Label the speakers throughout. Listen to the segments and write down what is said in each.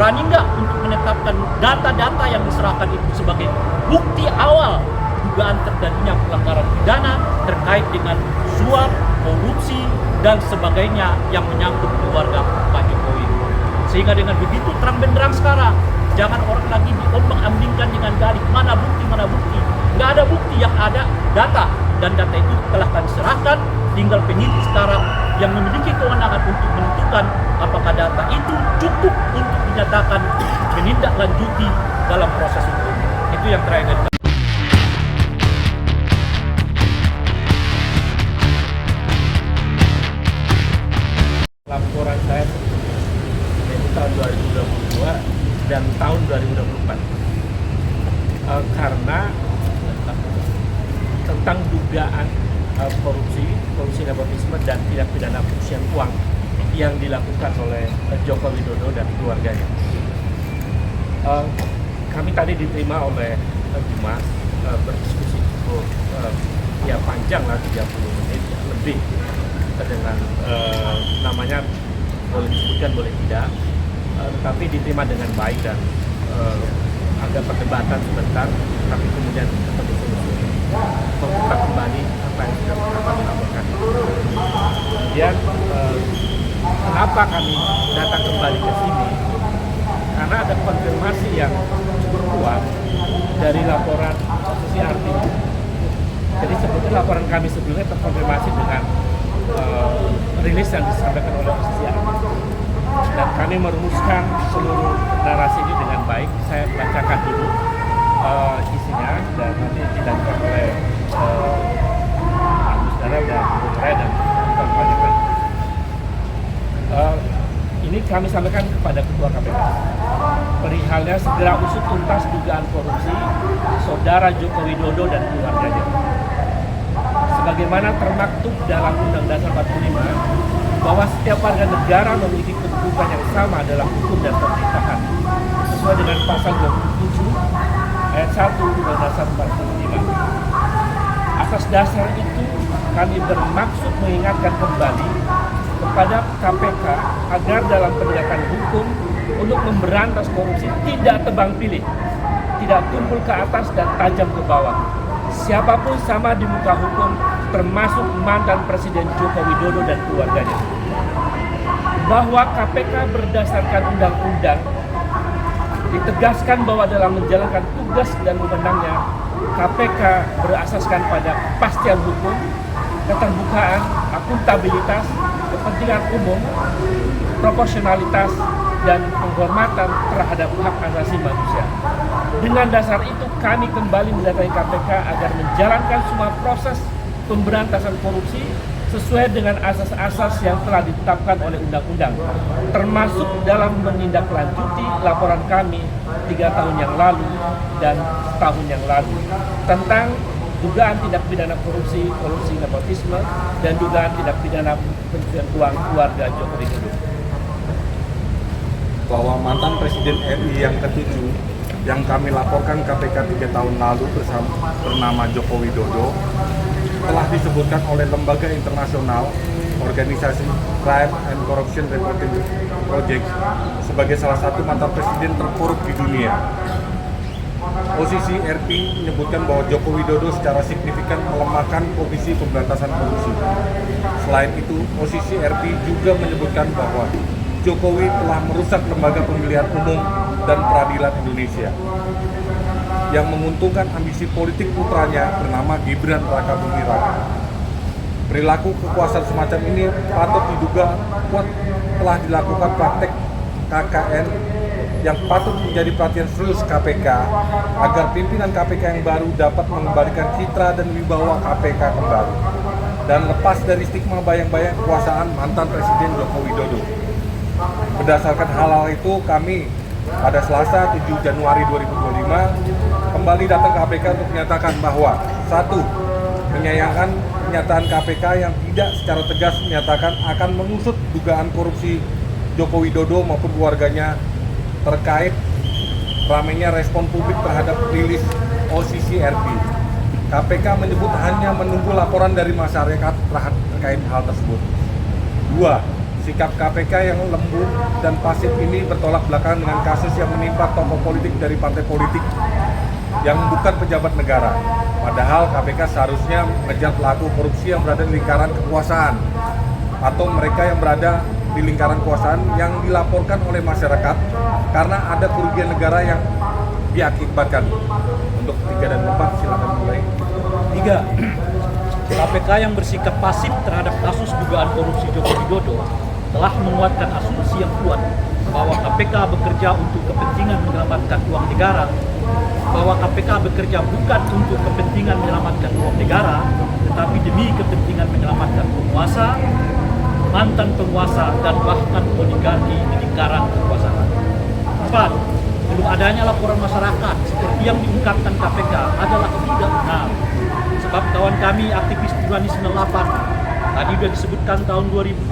Speaker 1: berani nggak untuk menetapkan data-data yang diserahkan itu sebagai bukti awal dugaan terjadinya pelanggaran pidana terkait dengan suap, korupsi, dan sebagainya yang menyangkut keluarga Pak Jokowi. Sehingga dengan begitu terang benderang sekarang, jangan orang lagi diombang-ambingkan dengan dalih mana bukti. Nggak ada bukti, yang ada data, dan data itu telah kami serahkan. Tinggal penyidik sekarang yang memiliki kewenangan untuk menentukan apakah data itu cukup untuk dinyatakan menindaklanjuti dalam proses hukum. Itu yang terakhir.
Speaker 2: Laporan saya yaitu tahun 2022 dan tahun 2024 karena tentang dugaan korupsi nepotisme dan tindak pidana pencucian uang yang dilakukan oleh Joko Widodo dan keluarganya. Kami tadi diterima oleh Dimas berdiskusi cukup panjang lah, 30 menit lebih dengan namanya boleh disebutkan boleh tidak, tapi diterima dengan baik dan agak perdebatan sebentar, tapi kemudian ketemu solusi membuka kembali apa yang sudah kami laporkan. Kemudian kenapa kami datang kembali ke sini? Karena ada konfirmasi yang cukup kuat dari laporan CRT. Jadi sebetulnya laporan kami sebelumnya terkonfirmasi dengan rilis yang disampaikan oleh CRT. Dan kami merumuskan seluruh narasi ini dengan baik. Saya bacakan dulu isinya dan nanti dilanjutkan oleh Agus Dara dan Bung Ray dan kawan-kawan. Ini kami sampaikan kepada Ketua KPK. Perihalnya segera usut tuntas dugaan korupsi Saudara Joko Widodo dan keluarganya. Sebagaimana termaktub dalam Undang Dasar 45 bahwa setiap warga negara memiliki kedudukan yang sama dalam hukum dan pemerintahan sesuai dengan pasal 27 ayat 1 Undang Dasar 45. Atas dasar itu kami bermaksud mengingatkan kembali kepada KPK agar dalam penegakan hukum untuk memberantas korupsi tidak tebang pilih, tidak tumpul ke atas dan tajam ke bawah. Siapapun sama di muka hukum, termasuk mantan Presiden Joko Widodo dan keluarganya. Bahwa KPK berdasarkan undang-undang ditegaskan bahwa dalam menjalankan tugas dan wewenangnya, KPK berasaskan pada kepastian hukum, keterbukaan, akuntabilitas, kepentingan umum, proporsionalitas, dan penghormatan terhadap hak asasi manusia. Dengan dasar itu kami kembali mendatangi KPK agar menjalankan semua proses pemberantasan korupsi sesuai dengan asas-asas yang telah ditetapkan oleh undang-undang, termasuk dalam menindaklanjuti laporan kami 3 tahun yang lalu dan setahun yang lalu tentang dugaan tindak pidana korupsi nepotisme, dan dugaan tindak pidana pencucian uang keluarga Joko Widodo.
Speaker 3: Bahwa mantan Presiden RI yang ke-7 yang kami laporkan KPK 3 tahun lalu bernama Joko Widodo telah disebutkan oleh lembaga internasional organisasi Crime and Corruption Reporting Project sebagai salah satu mantan presiden terkorup di dunia. Posisi RP menyebutkan bahwa Joko Widodo secara signifikan melemahkan Komisi Pemberantasan Korupsi. Selain itu, posisi RP juga menyebutkan bahwa Jokowi telah merusak lembaga pemilihan umum dan peradilan Indonesia yang menguntungkan ambisi politik putranya bernama Gibran Rakabuming Raka. Perilaku kekuasaan semacam ini patut diduga kuat telah dilakukan praktek KKN yang patut menjadi perhatian serius KPK agar pimpinan KPK yang baru dapat mengembalikan citra dan wibawa KPK kembali dan lepas dari stigma bayang-bayang kekuasaan mantan Presiden Joko Widodo. Berdasarkan hal itu, kami pada Selasa 7 Januari 2025 kembali datang ke KPK untuk menyatakan bahwa 1. Menyayangkan pernyataan KPK yang tidak secara tegas menyatakan akan mengusut dugaan korupsi Joko Widodo maupun keluarganya terkait ramainya respon publik terhadap rilis OCCRP. KPK menyebut hanya menunggu laporan dari masyarakat terkait hal tersebut. 2. sikap KPK yang lembut dan pasif ini bertolak belakang dengan kasus yang menimpa tokoh politik dari partai politik yang bukan pejabat negara. Padahal KPK seharusnya mengejar pelaku korupsi yang berada di lingkaran kekuasaan atau mereka yang berada di lingkaran kekuasaan yang dilaporkan oleh masyarakat karena ada kerugian negara yang diakibatkan. Untuk 3 dan 4 silakan mulai.
Speaker 1: 3. KPK yang bersikap pasif terhadap kasus dugaan korupsi Joko Widodo telah menguatkan asumsi yang kuat bahwa KPK bekerja untuk kepentingan menyelamatkan uang negara, bahwa KPK bekerja bukan untuk kepentingan menyelamatkan uang negara, tetapi demi kepentingan menyelamatkan penguasa, mantan penguasa, dan bahkan oligarki di lingkaran kekuasaan. 4. Belum adanya laporan masyarakat seperti yang diungkapkan KPK adalah tidak benar. Sebab kawan kami aktivis Jurani 98 tadi sudah disebutkan tahun 2022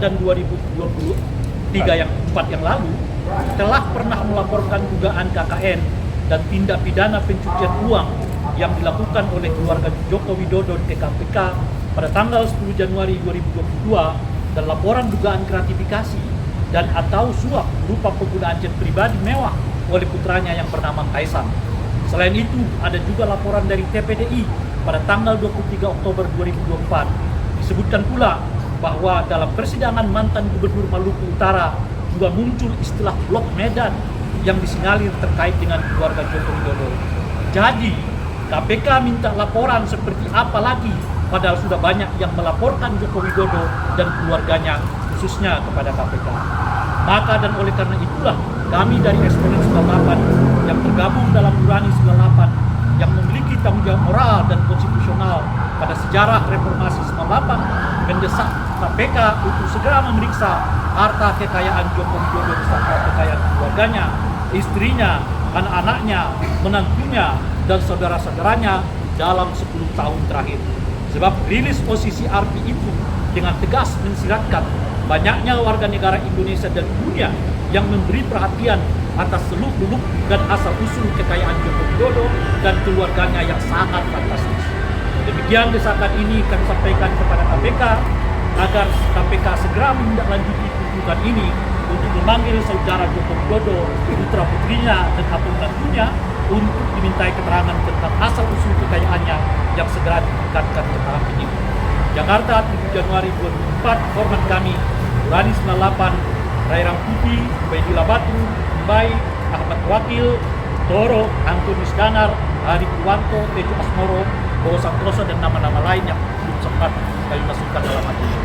Speaker 1: dan 2023 yang 4 yang lalu telah pernah melaporkan dugaan KKN dan tindak pidana pencucian uang yang dilakukan oleh keluarga Joko Widodo ke KPK pada tanggal 10 Januari 2022 dan laporan dugaan gratifikasi dan atau suap berupa penggunaan jet pribadi mewah oleh putranya yang bernama Kaisang. Selain itu, ada juga laporan dari TPDI pada tanggal 23 Oktober 2024. Disebutkan pula bahwa dalam persidangan mantan Gubernur Maluku Utara juga muncul istilah blok Medan yang disinyalir terkait dengan keluarga Joko Widodo. Jadi, KPK minta laporan seperti apa lagi padahal sudah banyak yang melaporkan Joko Widodo dan keluarganya khususnya kepada KPK. Maka dan oleh karena itulah kami dari Eksponen 98 yang tergabung dalam Nurani 98 yang memiliki tanggung jawab moral dan konstitusional pada sejarah reformasi 98 mendesak KPK untuk segera memeriksa harta kekayaan Joko Widodo beserta kekayaan keluarganya, istrinya, anak-anaknya, menantunya, dan saudara-saudaranya dalam 10 tahun terakhir. Sebab rilis posisi RP itu dengan tegas mensiratkan banyaknya warga negara Indonesia dan dunia yang memberi perhatian atas seluk-beluk dan asal-usul kekayaan Joko Widodo dan keluarganya yang sangat fantastis. Demikian desakan ini kami sampaikan kepada KPK agar KPK segera menindaklanjuti tuntutan ini untuk memanggil saudara Joko Widodo, putra-putrinya dan atau menantunya untuk dimintai keterangan tentang asal-usul kekayaannya yang segera ditingkatkan ke tahap ini. Jakarta, 7 Januari 2004, format kami, Nurani 98, Rai Rangkuti, Ubaidillah Batu, Mbai, Ahmad Wakil, Toro, Antonius Danar, Hari Purwanto, Tejo Asmoro, Bowo Santoso, dan nama-nama lain yang belum sempat kami masukkan dalam hati ini.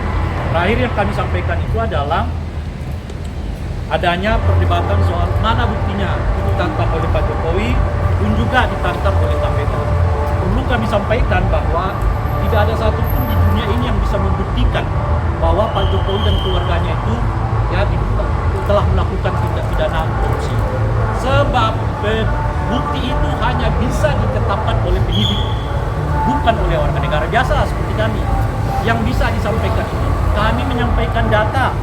Speaker 1: Terakhir yang kami sampaikan itu adalah adanya perdebatan soal mana buktinya ditangkap oleh Pak Jokowi pun juga ditangkap oleh KPK. Perlu kami sampaikan bahwa tidak ada satupun di dunia ini yang bisa membuktikan bahwa Pak Jokowi dan keluarganya itu ya telah melakukan tindak pidana korupsi. Sebab bukti itu hanya bisa ditetapkan oleh penyidik, bukan oleh warga negara biasa seperti kami. Yang bisa disampaikan ini, kami menyampaikan data,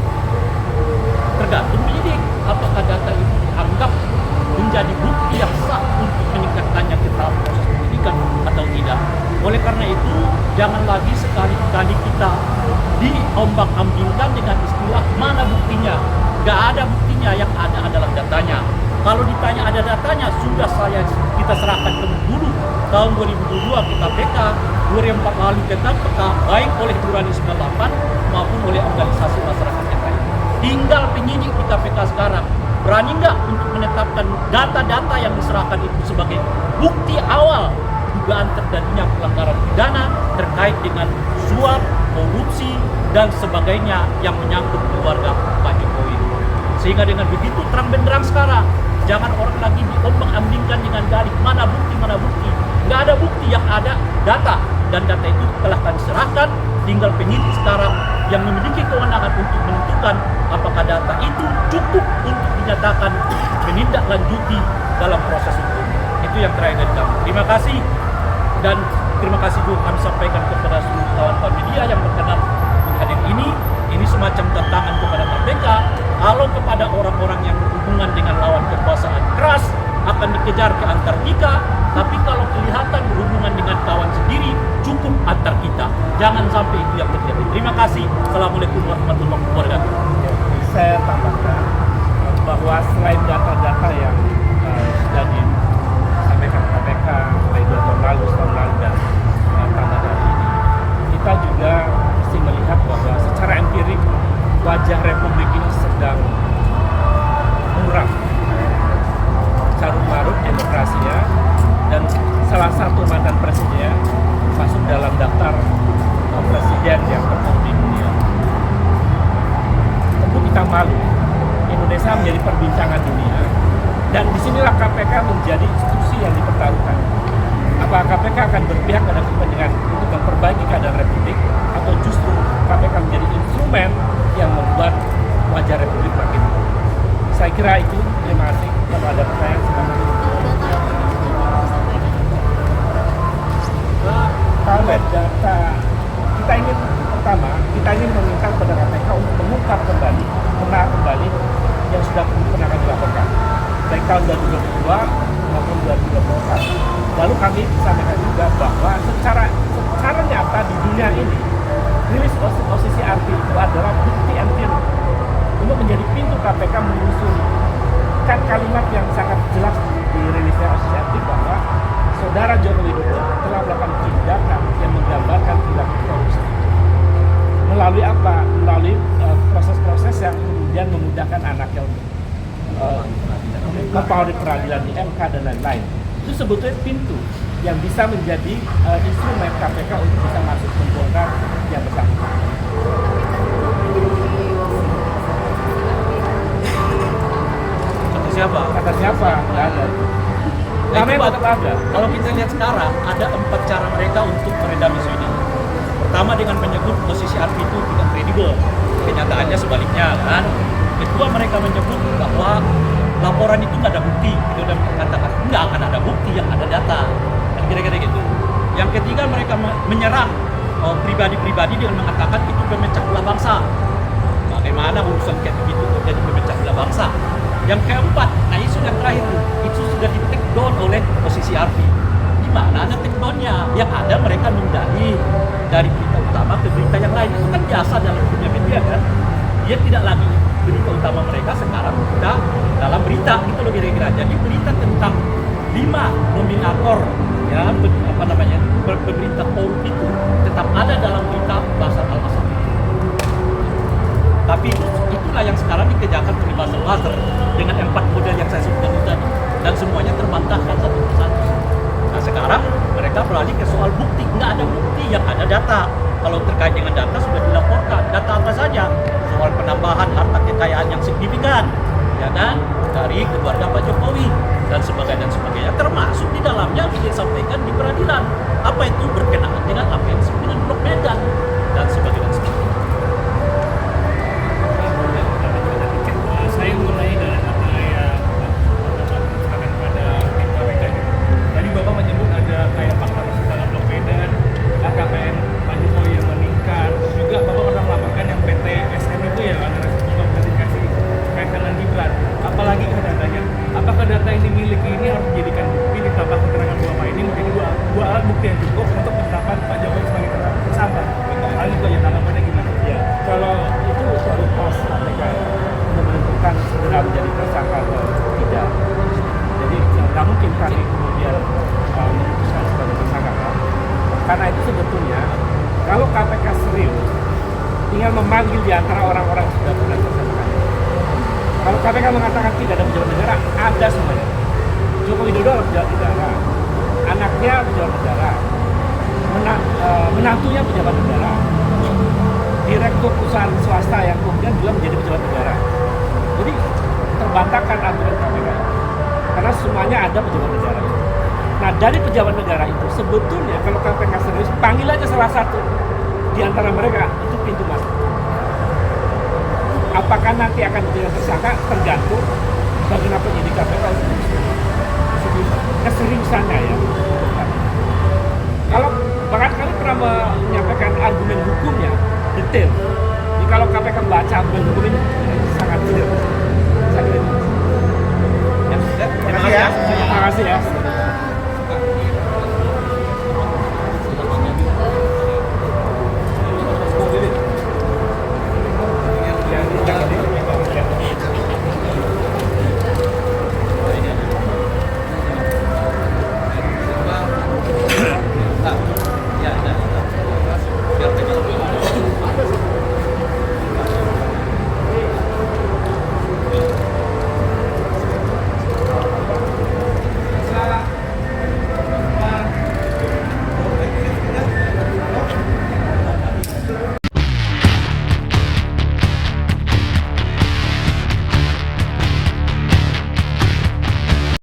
Speaker 1: tergantung penyidik apakah data itu dianggap menjadi bukti yang sah untuk meningkatkannya ke tahap proses penyidikan atau tidak. Oleh karena itu, jangan lagi sekali-kali kita diombang-ambingkan dengan istilah mana buktinya. Gak ada buktinya, yang ada adalah datanya. Kalau ditanya ada datanya, sudah kita serahkan ke dulu tahun 2022 ke KPK, 2004 lalu ke KPK, baik oleh Nurani 98 maupun oleh organisasi masyarakat yang lain. Tinggal penyidik di KPK sekarang berani nggak untuk menetapkan data-data yang diserahkan itu sebagai bukti awal dugaan terjadinya pelanggaran pidana terkait dengan suap, korupsi, dan sebagainya yang menyangkut keluarga Pak Jokowi. Sehingga dengan begitu terang benderang sekarang, jangan orang lagi diombang-ambingkan dengan dalih mana bukti. Nggak ada bukti, yang ada data, dan data itu telah kami serahkan. Tinggal penyidik sekarang yang memiliki kewenangan untuk menentukan apakah data itu cukup untuk dinyatakan menindaklanjuti dalam proses hukum. Itu yang terakhir dari kami. Terima kasih, dan terima kasih juga kami sampaikan kepada seluruh kawan-kawan media yang berkenan hadir ini. Ini semacam tantangan kepada KPK. Kalau kepada orang-orang yang berhubungan dengan lawan kekuasaan keras akan dikejar ke Antartika, tapi kalau kelihatan berhubungan dengan kawan berdiri, cukup antar kita. Jangan sampai itu yang terjadi. Terima kasih. Assalamualaikum warahmatullahi wabarakatuh.
Speaker 2: Saya tambahkan bahwa selain data-data yang sudah disampaikan KPK mulai 2 tahun lalu, setahun lalu dan tambah hari ini, kita juga mesti melihat bahwa secara empirik wajah Republik ini sedang muram, carut marut demokrasinya, dan salah satu mantan presiden masuk dalam daftar presiden yang terburuk di dunia. Tentu kita malu. Indonesia menjadi perbincangan dunia, dan disinilah KPK menjadi institusi yang dipertaruhkan. Apakah KPK akan berpihak pada kepentingan untuk memperbaiki keadaan Republik, atau justru KPK menjadi instrumen yang membuat wajah Republik makin buruk? Saya kira itu. Terima kasih. Kalau ada pertanyaan, silakan. Kalau data, kita ingin meminta kepada KPK untuk mengungkap kembali, mengenal kembali yang sudah pernah kami laporkan, baik tahun 2022 maupun 2024. Lalu kami sampaikan juga bahwa secara nyata di dunia ini, rilis OCCRP itu adalah bukti empirik untuk menjadi pintu KPK menelusuri. Kan kalimat yang sangat jelas di rilisnya OCCRP bahwa Saudara Joko Widodo telah melakukan tindakan yang menggambarkan perilaku korupsi. Melalui apa? Melalui proses-proses yang kemudian memudahkan anaknya untuk mempengaruhi peradilan di MK dan lain-lain. Itu sebetulnya pintu yang bisa menjadi instrumen KPK untuk bisa masuk membongkar yang bersangkutan.
Speaker 1: Kata siapa?
Speaker 2: Kata siapa? Nggak ada. Namanya tetap ada.
Speaker 1: Kalau kita lihat sekarang, ada 4 cara mereka untuk meredam isu ini. Pertama, dengan menyebut posisi RP itu tidak kredibel. Kenyataannya sebaliknya, kan? Kedua, mereka menyebut bahwa laporan itu nggak ada bukti. Itu dan mengatakan nggak akan ada bukti, yang ada data. Dan kira-kira gitu. Yang ketiga, mereka menyerang pribadi-pribadi dengan mengatakan itu pemecah belah bangsa. Bagaimana urusan kayak begitu terjadi pemecah belah bangsa? Yang keempat, nah isu yang terakhir itu sudah di take down oleh posisi RP. Di mana ada take down-nya? Yang ada mereka nundahi dari berita utama ke berita yang lain. Itu kan biasa dalam dunia media, kan? Dia tidak lagi berita utama mereka, sekarang kita dalam berita, itu loh kira-kira. Jadi berita tentang 5 nominator, ya, berita korup itu tetap ada dalam berita Basar Al-Asad. Tapi itulah yang sekarang dikerjakan oleh Basar Al-Asad dengan 4 model yang saya sebutkan tadi, dan semuanya terbantahkan satu persatu. Nah sekarang mereka beralih ke soal bukti. Nggak ada bukti, yang ada data. Kalau terkait dengan data sudah dilaporkan. Data apa saja? Soal penambahan harta kekayaan yang signifikan, ya kan, dari keluarga Pak Jokowi dan sebagainya, termasuk di dalamnya disampaikan di peradilan. Apa itu berkenaan dengan apa yang disebut dengan blok Medan dan sebagainya.
Speaker 4: Saya mulai dari apa yang Bapak pada tim KPK. Tadi Bapak menyebut ada kayak fakta persidangan blok Medan, KKN Pak Jokowi yang meningkat. Juga Bapak pernah melaporkan yang PT SM itu ya, ada sebuah gratifikasi terkait dengan Gibran. Apalagi datanya, apakah data yang dimiliki ini harus dijadikan bukti, ditambah keterangan Bapak ini menjadi dua alat bukti yang cukup untuk menetapkan Pak Jokowi sebagai tersangka? Untuk hal itu ya, tanggapannya gimana?
Speaker 2: Ya, kalau itu baru pos KPK menentukan segera menjadi tersangka atau tidak. Jadi nggak mungkin kami kemudian memutuskan sebagai tersangka. Karena itu sebetulnya kalau KPK serius, tinggal memanggil di antara orang-orang yang sudah pernah tersangka. Kalau KPK mengatakan tidak ada pejabat negara, ada semuanya. Joko Widodo adalah pejabat negara, anaknya pejabat negara, menantunya pejabat negara, direktur perusahaan swasta yang kemudian juga menjadi pejabat negara. Jadi terbantahkan aturan KPK karena semuanya ada pejabat negara. Nah dari pejabat negara itu sebetulnya kalau KPK serius, panggil aja salah satu di antara mereka, itu pintu masuk. Apakah nanti akan menjadi tersangka tergantung bagaimana penyidik KPK keseriusannya ya. Kalau bahkan kami pernah menyampaikan argumen hukumnya detail. Jadi kalau KPK baca argumen hukum ini sangat detail.